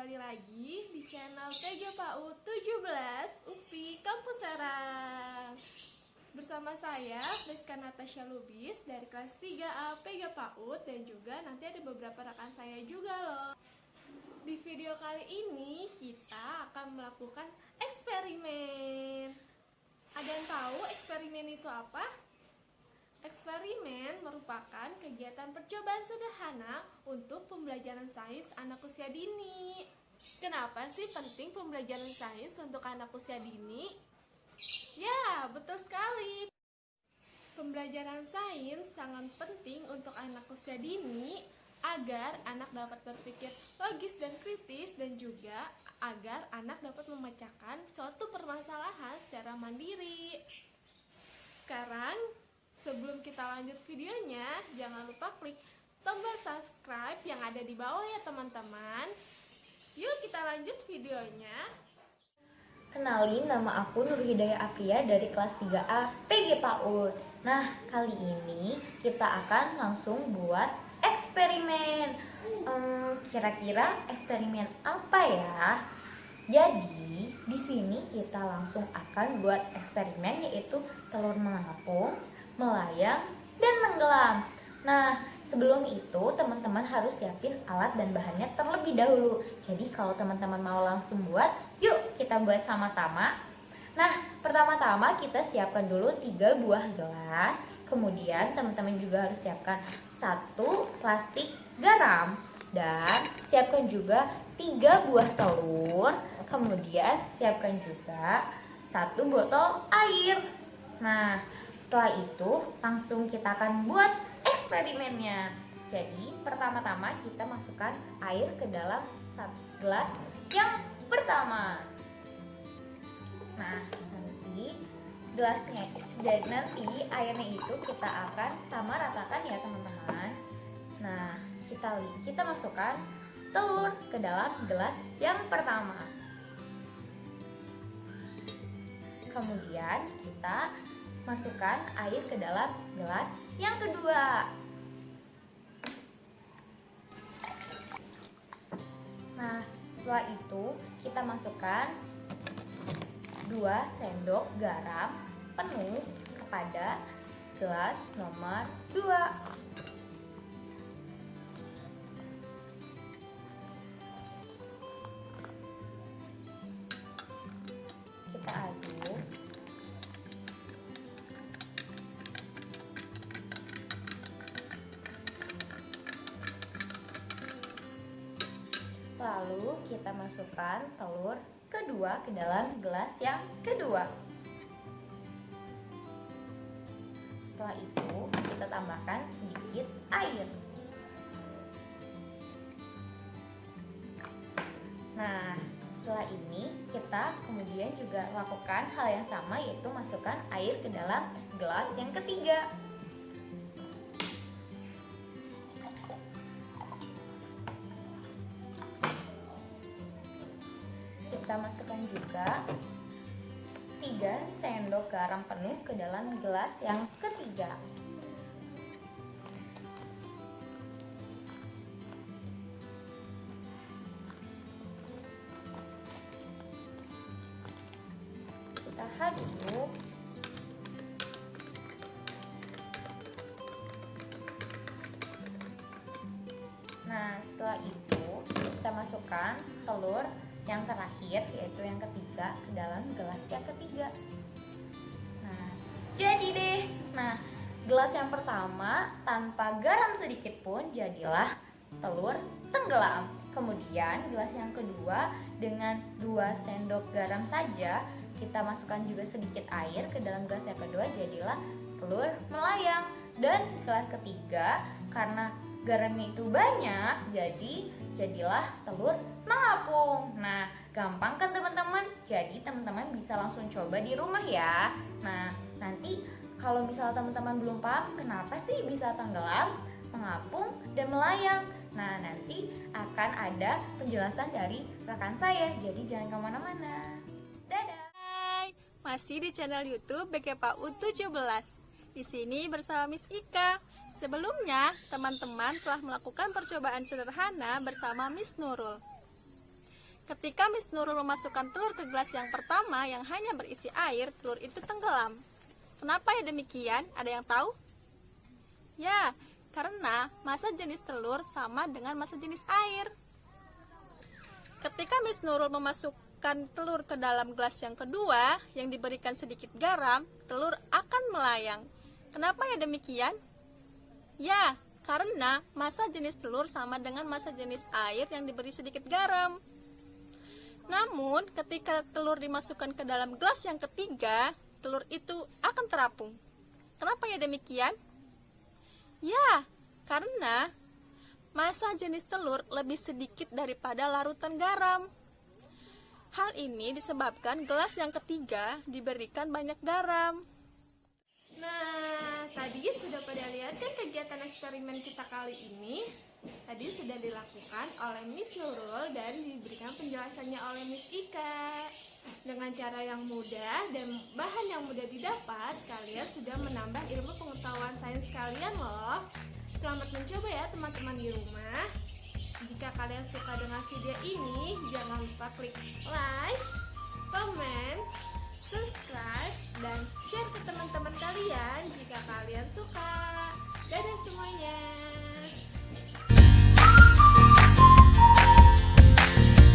kembali lagi di channel PG PAUD 17 UPI Kampus Serang. Bersama saya, Friska Natasha Lubis dari kelas 3A PG PAUD, dan juga nanti ada beberapa rekan saya juga loh. Di video kali ini kita akan melakukan eksperimen. Ada yang tahu eksperimen itu apa? Eksperimen merupakan kegiatan percobaan sederhana untuk pembelajaran sains anak usia dini. Kenapa sih penting pembelajaran sains untuk anak usia dini? Ya, betul sekali. Pembelajaran sains sangat penting untuk anak usia dini agar anak dapat berpikir logis dan kritis, dan juga agar anak dapat memecahkan suatu permasalahan secara mandiri. Sekarang, sebelum kita lanjut videonya, jangan lupa klik tombol subscribe yang ada di bawah ya teman-teman. Yuk kita lanjut videonya. Kenalin, nama aku Nur Hidayah Apria dari kelas 3A PG PAUD. Nah, kali ini kita akan langsung buat eksperimen. Kira-kira eksperimen apa ya? Jadi, di sini kita langsung akan buat eksperimen, yaitu telur mengapung, melayang, dan tenggelam. Nah, sebelum itu teman-teman harus siapin alat dan bahannya terlebih dahulu. Jadi kalau teman-teman mau langsung buat, yuk kita buat sama-sama. Nah, pertama-tama kita siapkan dulu 3 buah gelas. Kemudian teman-teman juga harus siapkan 1 plastik garam. Dan siapkan juga 3 buah telur. Kemudian siapkan juga 1 botol air. Nah, setelah itu langsung kita akan buat eksperimennya. Jadi pertama-tama kita masukkan air ke dalam 1 gelas yang pertama. Nah, nanti airnya itu kita akan sama ratakan ya teman-teman. Nah, kita masukkan telur ke dalam gelas yang pertama. Kemudian kita masukkan air ke dalam gelas yang kedua. Nah, setelah itu kita masukkan 2 sendok garam penuh kepada gelas nomor 2. Kita aduk. Lalu kita masukkan telur kedua ke dalam gelas yang kedua. Setelah itu kita tambahkan sedikit air. Nah, setelah ini kita kemudian juga lakukan hal yang sama, yaitu masukkan air ke dalam gelas yang ketiga. Kita masukkan juga 3 sendok garam penuh ke dalam gelas yang ketiga. Kita aduk. Nah, setelah itu kita masukkan telur yang terakhir, yaitu yang ketiga, ke dalam gelas yang ketiga. Nah, jadi deh. Nah, gelas yang pertama tanpa garam sedikit pun jadilah telur tenggelam. Kemudian gelas yang kedua dengan 2 sendok garam saja, kita masukkan juga sedikit air ke dalam gelas yang kedua, jadilah telur melayang. Dan gelas ketiga karena garamnya itu banyak, jadilah telur mengapung. Nah, gampang kan teman-teman? Jadi teman-teman bisa langsung coba di rumah ya. Nah, nanti kalau misalnya teman-teman belum paham kenapa sih bisa tenggelam, mengapung, dan melayang, nah nanti akan ada penjelasan dari rekan saya. Jadi jangan kemana-mana. Dadah. Hai, masih di channel YouTube PG PAUD 17. Di sini bersama Miss Ika. Sebelumnya, teman-teman telah melakukan percobaan sederhana bersama Miss Nurul. Ketika Miss Nurul memasukkan telur ke gelas yang pertama yang hanya berisi air, telur itu tenggelam. Kenapa ya demikian? Ada yang tahu? Ya, karena massa jenis telur sama dengan massa jenis air. Ketika Miss Nurul memasukkan telur ke dalam gelas yang kedua yang diberikan sedikit garam, telur akan melayang. Kenapa ya demikian? Ya, karena massa jenis telur sama dengan massa jenis air yang diberi sedikit garam. Namun, ketika telur dimasukkan ke dalam gelas yang ketiga, telur itu akan terapung. Kenapa ya demikian? Ya, karena massa jenis telur lebih sedikit daripada larutan garam. Hal ini disebabkan gelas yang ketiga diberikan banyak garam. Nah, tadi sudah pada lihat kan kegiatan eksperimen kita kali ini? Tadi sudah dilakukan oleh Miss Nurul dan diberikan penjelasannya oleh Miss Ika. Dengan cara yang mudah dan bahan yang mudah didapat, kalian sudah menambah ilmu pengetahuan sains kalian loh. Selamat mencoba ya teman-teman di rumah. Jika kalian suka dengan video ini, jangan lupa klik like, comment, subscribe, dan share ke teman-teman kalian jika kalian suka. Dadah semuanya.